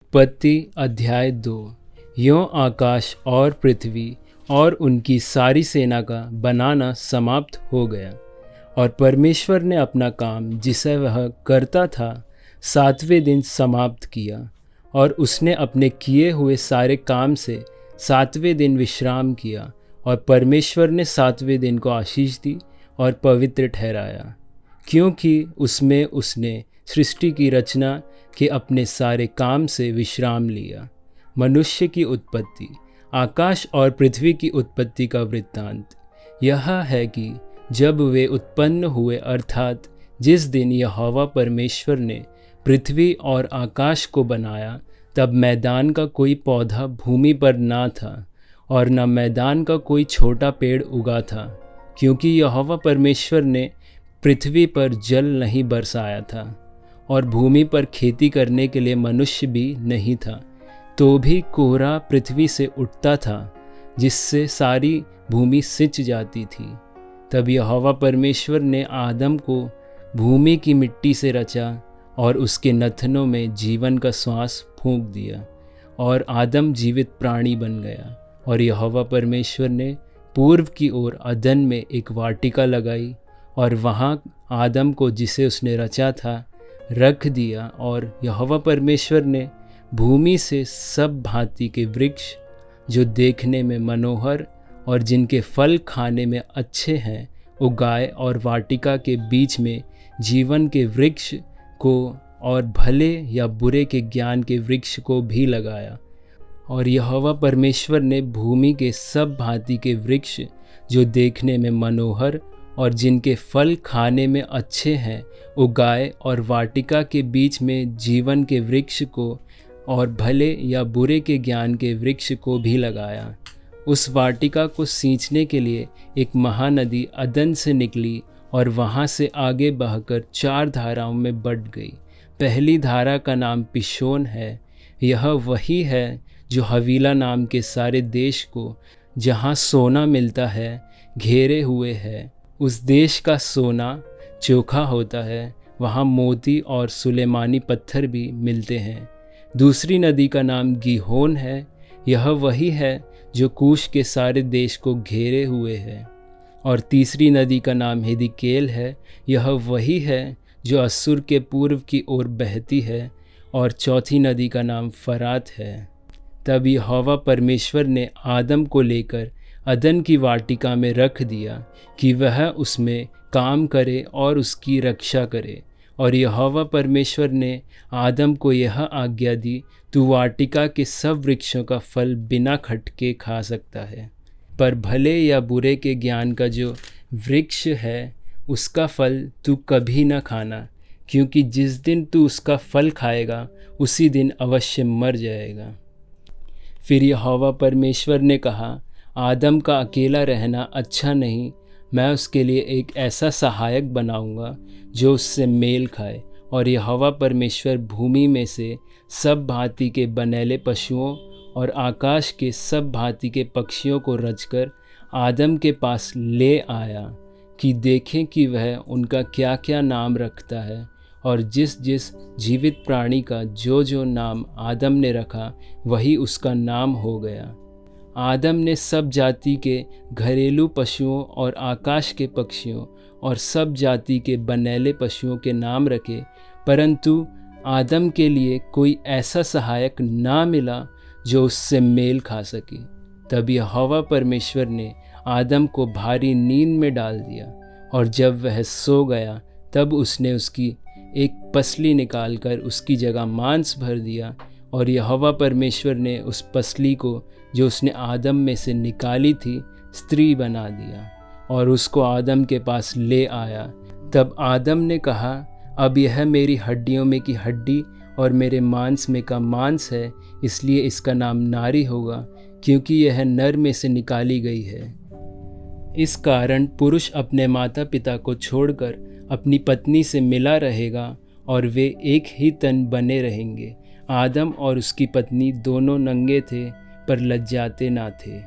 उत्पत्ति अध्याय 2। यों आकाश और पृथ्वी और उनकी सारी सेना का बनाना समाप्त हो गया, और परमेश्वर ने अपना काम जिसे वह करता था 7वें दिन समाप्त किया। और उसने अपने किए हुए सारे काम से 7वें दिन विश्राम किया, और परमेश्वर ने 7वें दिन को आशीष दी और पवित्र ठहराया, क्योंकि उसमें उसने सृष्टि की रचना के अपने सारे काम से विश्राम लिया। मनुष्य की उत्पत्ति। आकाश और पृथ्वी की उत्पत्ति का वृत्तांत यह है कि जब वे उत्पन्न हुए, अर्थात जिस दिन यहोवा परमेश्वर ने पृथ्वी और आकाश को बनाया, तब मैदान का कोई पौधा भूमि पर ना था, और न मैदान का कोई छोटा पेड़ उगा था, क्योंकि यहोवा परमेश्वर ने पृथ्वी पर जल नहीं बरसाया था, और भूमि पर खेती करने के लिए मनुष्य भी नहीं था। तो भी कोहरा पृथ्वी से उठता था, जिससे सारी भूमि सिंच जाती थी। तब यहोवा परमेश्वर ने आदम को भूमि की मिट्टी से रचा, और उसके नथनों में जीवन का श्वास फूंक दिया, और आदम जीवित प्राणी बन गया। और यहोवा परमेश्वर ने पूर्व की ओर अदन में एक वाटिका लगाई, और वहाँ आदम को, जिसे उसने रचा था, रख दिया। और यहोवा परमेश्वर ने भूमि से सब भांति के वृक्ष, जो देखने में मनोहर और जिनके फल खाने में अच्छे हैं, उगाए, और वाटिका के बीच में जीवन के वृक्ष को और भले या बुरे के ज्ञान के वृक्ष को भी लगाया। और यहोवा परमेश्वर ने भूमि के सब भांति के वृक्ष, जो देखने में मनोहर और जिनके फल खाने में अच्छे हैं, उगाए, और वाटिका के बीच में जीवन के वृक्ष को और भले या बुरे के ज्ञान के वृक्ष को भी लगाया। उस वाटिका को सींचने के लिए एक महानदी अदन से निकली, और वहाँ से आगे बहकर 4 धाराओं में बँट गई। पहली धारा का नाम पिशोन है। यह वही है जो हवीला नाम के सारे देश को, जहाँ सोना मिलता है, घेरे हुए है। उस देश का सोना चोखा होता है, वहाँ मोती और सुलेमानी पत्थर भी मिलते हैं। दूसरी नदी का नाम गीहोन है। यह वही है जो कूश के सारे देश को घेरे हुए है। और तीसरी नदी का नाम हिदिकेल है। यह वही है जो अस्सुर के पूर्व की ओर बहती है। और चौथी नदी का नाम फरात है। तब यहोवा परमेश्वर ने आदम को लेकर अदन की वाटिका में रख दिया कि वह उसमें काम करे और उसकी रक्षा करे। और यहोवा परमेश्वर ने आदम को यह आज्ञा दी, तू वाटिका के सब वृक्षों का फल बिना खटके खा सकता है, पर भले या बुरे के ज्ञान का जो वृक्ष है, उसका फल तू कभी न खाना, क्योंकि जिस दिन तू उसका फल खाएगा, उसी दिन अवश्य मर जाएगा। फिर यहोवा परमेश्वर ने कहा, आदम का अकेला रहना अच्छा नहीं, मैं उसके लिए एक ऐसा सहायक बनाऊंगा जो उससे मेल खाए। और यहोवा परमेश्वर भूमि में से सब भांति के बनेले पशुओं और आकाश के सब भांति के पक्षियों को रचकर आदम के पास ले आया, कि देखें कि वह उनका क्या क्या नाम रखता है। और जिस जिस जीवित प्राणी का जो जो नाम आदम ने रखा, वही उसका नाम हो गया। आदम ने सब जाति के घरेलू पशुओं और आकाश के पक्षियों और सब जाति के बनेले पशुओं के नाम रखे, परंतु आदम के लिए कोई ऐसा सहायक ना मिला जो उससे मेल खा सके। तब यहोवा परमेश्वर ने आदम को भारी नींद में डाल दिया, और जब वह सो गया, तब उसने उसकी एक पसली निकालकर उसकी जगह मांस भर दिया। और यहोवा परमेश्वर ने उस पसली को, जो उसने आदम में से निकाली थी, स्त्री बना दिया और उसको आदम के पास ले आया। तब आदम ने कहा, अब यह मेरी हड्डियों में की हड्डी और मेरे मांस में का मांस है, इसलिए इसका नाम नारी होगा, क्योंकि यह नर में से निकाली गई है। इस कारण पुरुष अपने माता पिता को छोड़कर अपनी पत्नी से मिला रहेगा, और वे एक ही तन बने रहेंगे। आदम और उसकी पत्नी दोनों नंगे थे, पर लज्जाते ना थे।